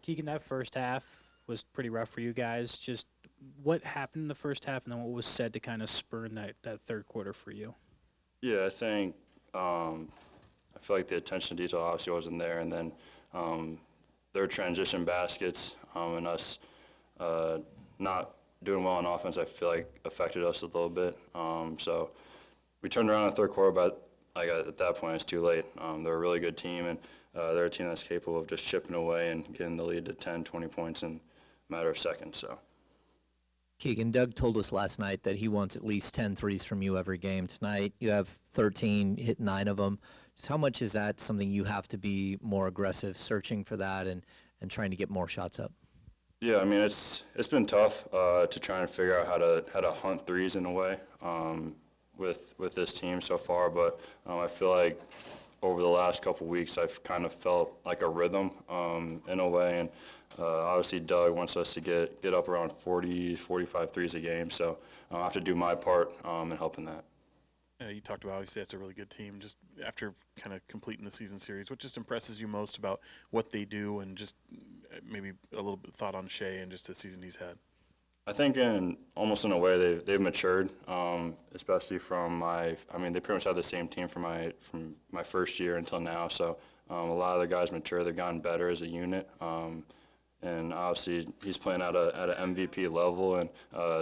Keegan, that first half was pretty rough for you guys. Just what happened in the first half, and then what was said to kind of spurn that third quarter for you? Yeah, I think I feel like the attention to detail obviously wasn't there, and then their transition baskets and us not doing well on offense, I feel like affected us a little bit. So we turned around in the third quarter, but like at that point it's too late. They're a really good team, and they're a team that's capable of just chipping away and getting the lead to 10, 20 points in a matter of seconds. So. Keegan, Doug told us last night that he wants at least 10 threes from you every game. Tonight you have 13, hit 9 of them. Just how much is that something you have to be more aggressive, searching for that and trying to get more shots up? Yeah, I mean it's been tough to try and figure out how to hunt threes in a way with this team so far, but I feel like over the last couple weeks I've kind of felt like a rhythm in a way, and obviously Doug wants us to get up around 40, 45 threes a game, so I have to do my part in helping that. You talked about, obviously, that's a really good team. Just after kind of completing the season series, what just impresses you most about what they do, and just maybe a little bit of thought on Shea and just the season he's had? I think almost in a way they've matured, especially from they pretty much have the same team from my first year until now. So a lot of the guys mature. They've gotten better as a unit. And obviously he's playing at an MVP level, and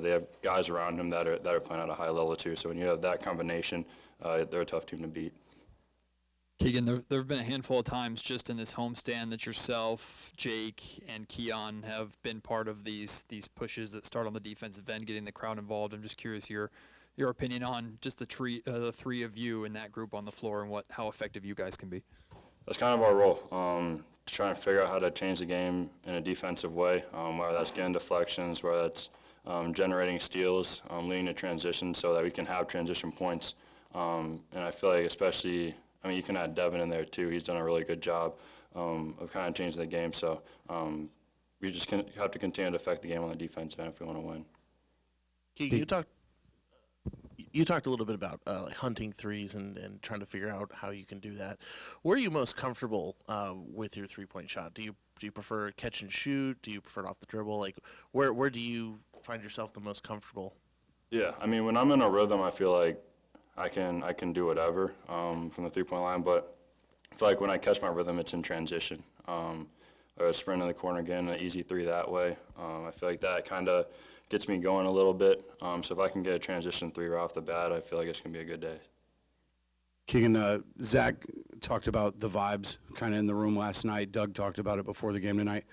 they have guys around him that are playing at a high level too. So when you have that combination, they're a tough team to beat. Keegan, there have been a handful of times just in this homestand that yourself, Jake, and Keon have been part of these pushes that start on the defensive end, getting the crowd involved. I'm just curious your opinion on just the three of you in that group on the floor and how effective you guys can be. That's kind of our role, to try and figure out how to change the game in a defensive way, whether that's getting deflections, whether that's generating steals, leading to transition so that we can have transition points. And I feel like especially, you can add Devin in there too. He's done a really good job of kind of changing the game. So we just have to continue to affect the game on the defensive end if we want to win. Keegan, you talked a little bit about like hunting threes and trying to figure out how you can do that. Where are you most comfortable with your three-point shot? Do you prefer catch and shoot? Do you prefer it off the dribble? Like where do you find yourself the most comfortable? Yeah, when I'm in a rhythm, I feel like I can do whatever from the three-point line, but I feel like when I catch my rhythm, it's in transition. Or a sprint in the corner again, an easy three that way. I feel like that kind of gets me going a little bit. So if I can get a transition three right off the bat, I feel like it's going to be a good day. Keegan, Zach talked about the vibes kind of in the room last night. Doug talked about it before the game tonight.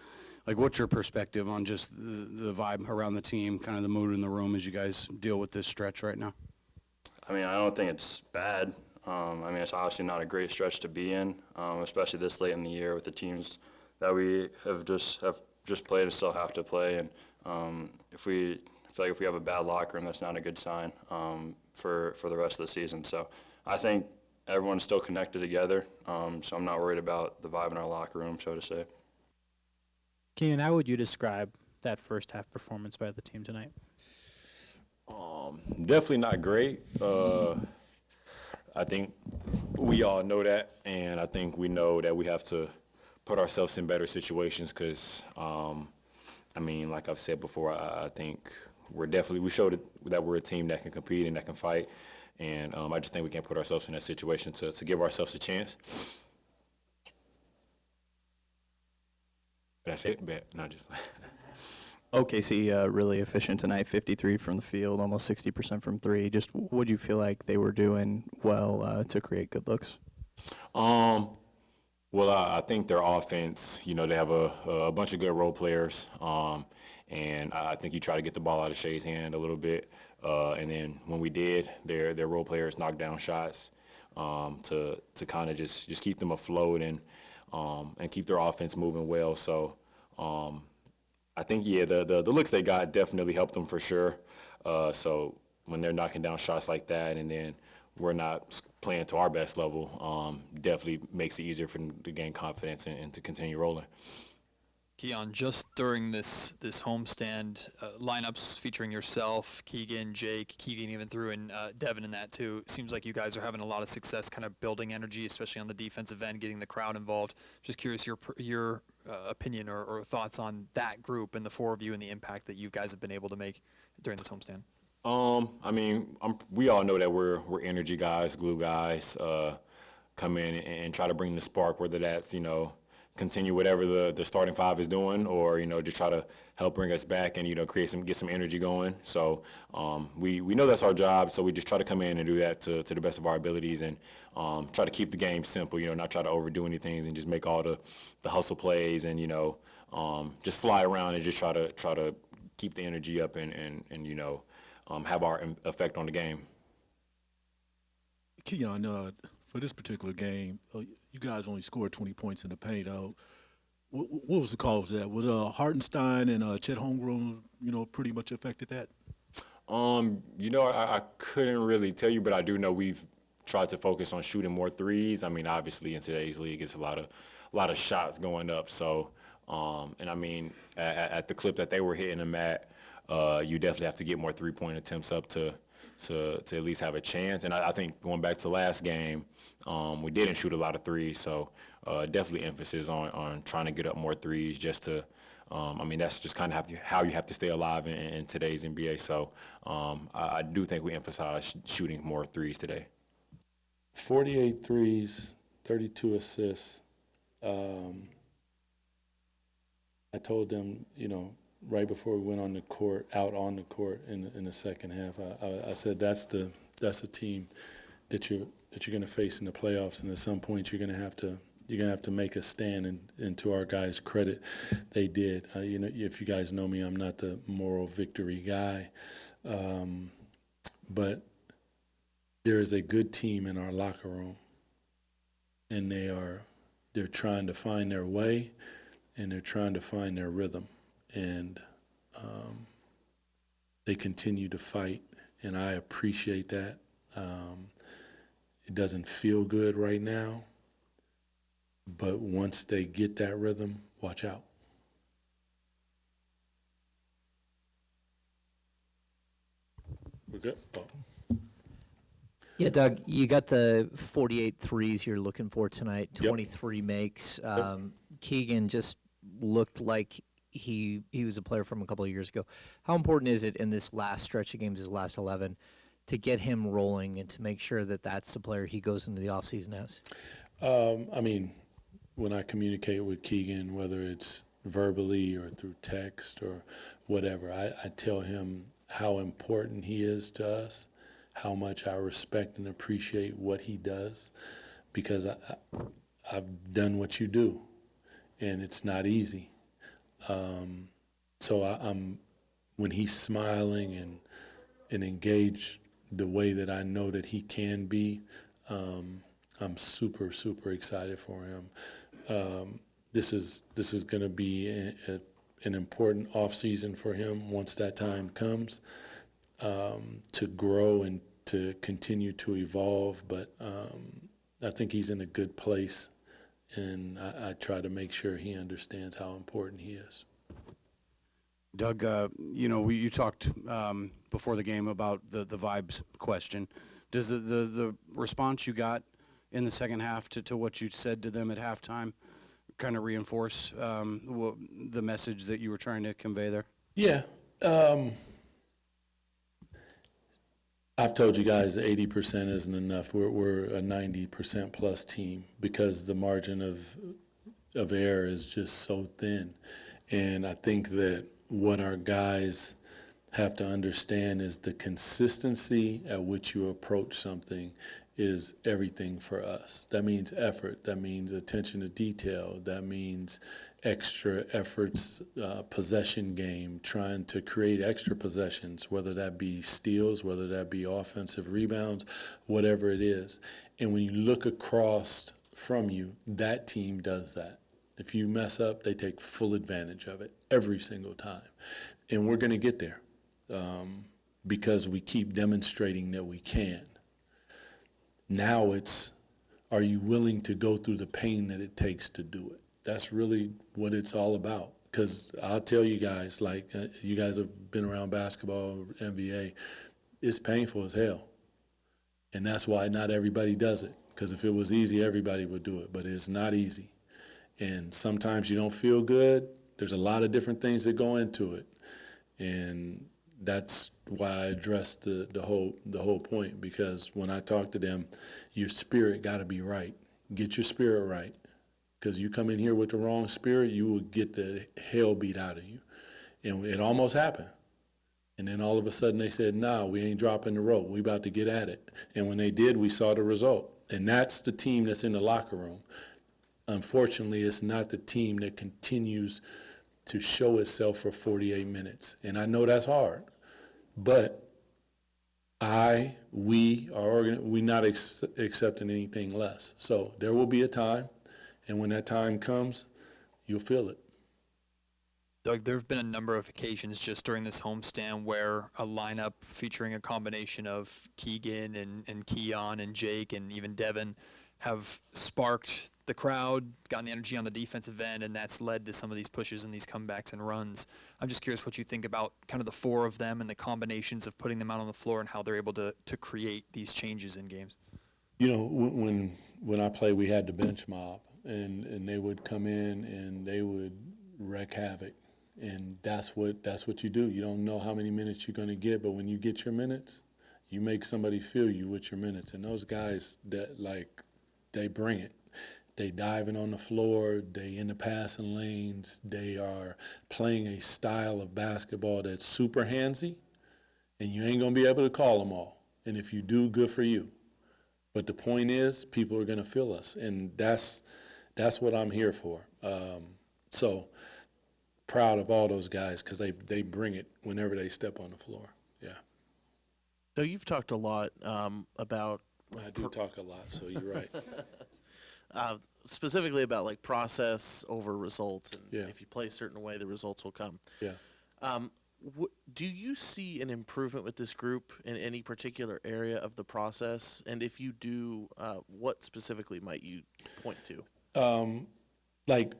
Like, what's your perspective on just the vibe around the team, kind of the mood in the room as you guys deal with this stretch right now? I don't think it's bad. It's obviously not a great stretch to be in, especially this late in the year with the teams that we have just played and still have to play. And if we have a bad locker room, that's not a good sign for the rest of the season. So I think everyone's still connected together. So I'm not worried about the vibe in our locker room, so to say. Keon, how would you describe that first half performance by the team tonight? Definitely not great. I think we all know that, and I think we know that we have to put ourselves in better situations because, like I've said before, I think we showed that we're a team that can compete and that can fight, and I just think we can't put ourselves in that situation to give ourselves a chance. That's it. Not just. OKC really efficient tonight, 53 from the field, almost 60% from three. Just what do you feel like they were doing well to create good looks? Well, I think their offense, they have a bunch of good role players, and I think you try to get the ball out of Shea's hand a little bit. And then when we did, their role players knocked down shots to kind of just keep them afloat and keep their offense moving well. So I think, the looks they got definitely helped them for sure. So when they're knocking down shots like that and then we're not playing to our best level, definitely makes it easier for them to gain confidence and to continue rolling. Keon, just during this homestand, lineups featuring yourself, Keegan, Jake, Keegan even threw in Devin in that too. It seems like you guys are having a lot of success kind of building energy, especially on the defensive end, getting the crowd involved. Just curious your opinion or thoughts on that group and the four of you and the impact that you guys have been able to make during this homestand. I mean, we all know that we're energy guys, glue guys, come in and try to bring the spark, whether that's, continue whatever the starting five is doing, or just try to help bring us back and get some energy going. So we know that's our job, so we just try to come in and do that to the best of our abilities, and try to keep the game simple, not try to overdo anything and just make all the hustle plays, and just fly around and just try to keep the energy up and have our effect on the game. Keon, for this particular game, you guys only scored 20 points in the paint. What was the cause of that? Was Hartenstein and Chet Holmgren, pretty much affected that? I couldn't really tell you, but I do know we've tried to focus on shooting more threes. I mean, obviously in today's league, it's a lot of shots going up. So, and I mean, at the clip that they were hitting them at, you definitely have to get more three-point attempts up to at least have a chance. And I think going back to last game, we didn't shoot a lot of threes, so definitely emphasis on trying to get up more threes just to that's just kind of how you have to stay alive in today's NBA. So I do think we emphasize shooting more threes today. 48 threes, 32 assists. I told them, right before we went out on the court in the second half, I said that's the team that you're going to face in the playoffs, and at some point you're going to have to make a stand. And to our guys' credit, they did. If you guys know me, I'm not the moral victory guy, but there is a good team in our locker room, and they're trying to find their way, and they're trying to find their rhythm. And they continue to fight, and I appreciate that. It doesn't feel good right now, but once they get that rhythm, watch out. We're good? Oh. Yeah, Doug, you got the 48 threes you're looking for tonight, Yep. 23 makes. Keegan just looked like he was a player from a couple of years ago. How important is it in this last stretch of games, his last 11, to get him rolling and to make sure that that's the player he goes into the offseason as? When I communicate with Keegan, whether it's verbally or through text or whatever, I tell him how important he is to us, how much I respect and appreciate what he does, because I've done what you do, and it's not easy. So I'm when he's smiling and engaged the way that I know that he can be, I'm super, super excited for him. This is going to be an important offseason for him once that time comes, to grow and to continue to evolve. But I think he's in a good place, and I try to make sure he understands how important he is. Doug, you talked before the game about the vibes question. Does the response you got in the second half to what you said to them at halftime kind of reinforce the message that you were trying to convey there? Yeah. I've told you guys that 80% isn't enough. We're a 90% plus team because the margin of error is just so thin. And I think that what our guys have to understand is the consistency at which you approach something is everything for us. That means effort. That means attention to detail. That means extra efforts, possession game, trying to create extra possessions, whether that be steals, whether that be offensive rebounds, whatever it is. And when you look across from you, that team does that. If you mess up, they take full advantage of it every single time. And we're going to get there because we keep demonstrating that we can. Now it's, are you willing to go through the pain that it takes to do it? That's really what it's all about. Because I'll tell you guys, like, you guys have been around basketball, NBA, it's painful as hell. And that's why not everybody does it. Because if it was easy, everybody would do it. But it's not easy. And sometimes you don't feel good. There's a lot of different things that go into it. And that's why I addressed the whole point. Because when I talk to them, your spirit got to be right. Get your spirit right. Because you come in here with the wrong spirit, you will get the hell beat out of you. And it almost happened. And then all of a sudden they said, nah, we ain't dropping the rope. We about to get at it. And when they did, we saw the result. And that's the team that's in the locker room. Unfortunately, it's not the team that continues to show itself for 48 minutes. And I know that's hard. But we're not accepting anything less. So there will be a time. And when that time comes, you'll feel it. Doug, there have been a number of occasions just during this homestand where a lineup featuring a combination of Keegan and Keon and Jake and even Devin have sparked the crowd, gotten the energy on the defensive end, and that's led to some of these pushes and these comebacks and runs. I'm just curious what you think about kind of the four of them and the combinations of putting them out on the floor and how they're able to create these changes in games. You know, when I played, we had the bench mob. And they would come in and they would wreak havoc, and that's what you do. You don't know how many minutes you're going to get, but when you get your minutes, you make somebody feel you with your minutes. And those guys they bring it. They diving on the floor. They in the passing lanes. They are playing a style of basketball that's super handsy, and you ain't gonna be able to call them all. And if you do, good for you. But the point is, people are gonna feel us, and that's what I'm here for. So proud of all those guys because they bring it whenever they step on the floor. Yeah. So you've talked a lot about. I do talk a lot, so you're right. Specifically about like process over results, and Yeah. if you play a certain way, the results will come. Yeah. Do you see an improvement with this group in any particular area of the process? And if you do, what specifically might you point to? Like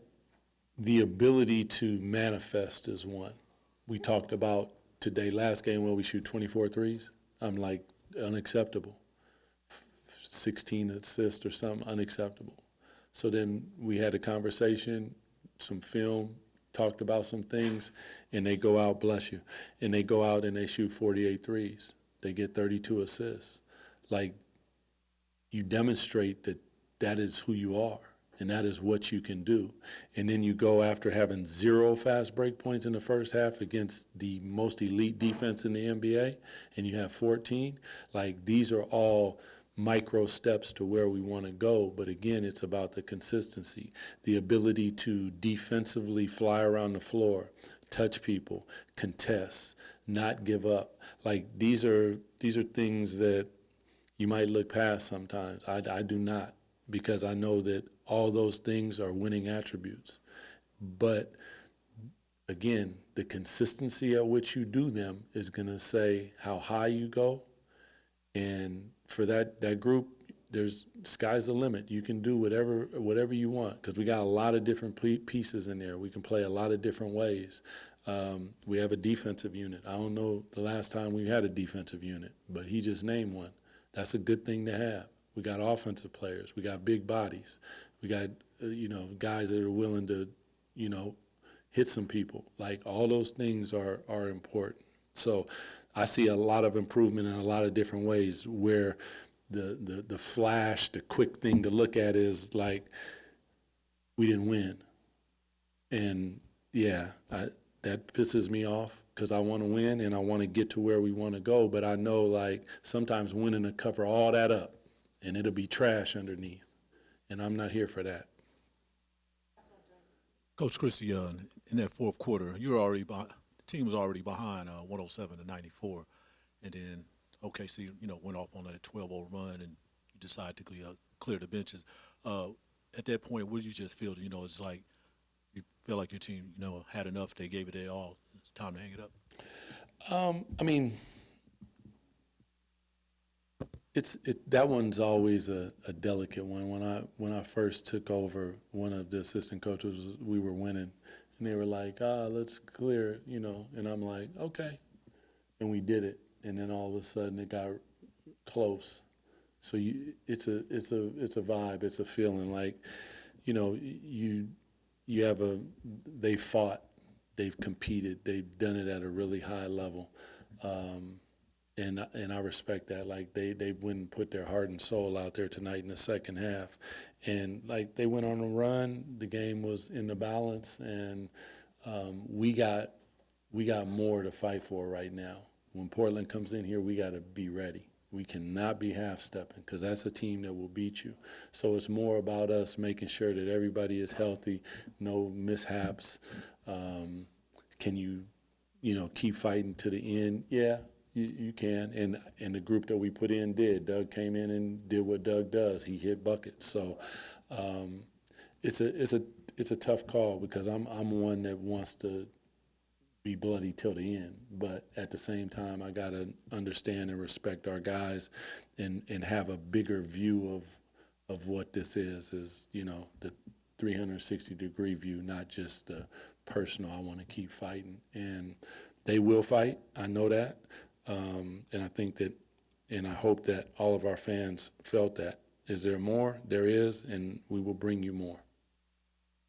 the ability to manifest is one. We talked about today, last game where we shoot 24 threes. I'm like, unacceptable. 16 assists or something, unacceptable. So then we had a conversation, some film, talked about some things, and they go out, bless you, and they go out and they shoot 48 threes. They get 32 assists. Like, you demonstrate that that is who you are, and that is what you can do. And then you go after having 0 fast break points in the first half against the most elite defense in the NBA, and you have 14. Like, these are all micro steps to where we want to go. But again, it's about the consistency, the ability to defensively fly around the floor, touch people, contest, not give up. Like, these are things that you might look past sometimes. I do not, because I know that all those things are winning attributes. But again, the consistency at which you do them is going to say how high you go. And for that group, there's sky's the limit. You can do whatever you want, because we got a lot of different pieces in there. We can play a lot of different ways. We have a defensive unit. I don't know the last time we had a defensive unit, but he just named one. That's a good thing to have. We got offensive players. We got big bodies. We got guys that are willing to hit some people. Like, all those things are important. So I see a lot of improvement in a lot of different ways, where the flash, the quick thing to look at is like, we didn't win. And yeah, that pisses me off, because I want to win and I want to get to where we want to go. But I know, like, sometimes winning to cover all that up, and it'll be trash underneath. And I'm not here for that. Coach Christie, in that fourth quarter, the team was already behind 107-94, and then OKC, went off on that 12-0 run, and you decided to clear the benches. At that point, what did you just feel? It's like you feel like your team, had enough. They gave it their all. It's time to hang it up. I mean, that one's always a delicate one. When I first took over, one of the assistant coaches, we were winning, And they were like, let's clear it, you know. And I'm like, okay. And we did it. And then all of a sudden it got close. So it's a vibe, it's a feeling like, you know, they fought, they've competed, they've done it at a really high level. And I respect that. Like they went and put their heart and soul out there tonight in the second half, and like they went on a run. The game was in the balance, and we got more to fight for right now. When Portland comes in here, we got to be ready. We cannot be half-stepping because that's a team that will beat you. So it's more about us making sure that everybody is healthy, no mishaps. Can you keep fighting to the end? Yeah. You can, and the group that we put in did. Doug came in and did what Doug does. He hit buckets. So it's a tough call because I'm one that wants to be bloody till the end. But at the same time, I gotta understand and respect our guys, and have a bigger view of what this is the 360-degree view, not just the personal. I want to keep fighting, and they will fight. I know that. And I think that, and I hope that all of our fans felt that. Is there more? There is, and we will bring you more.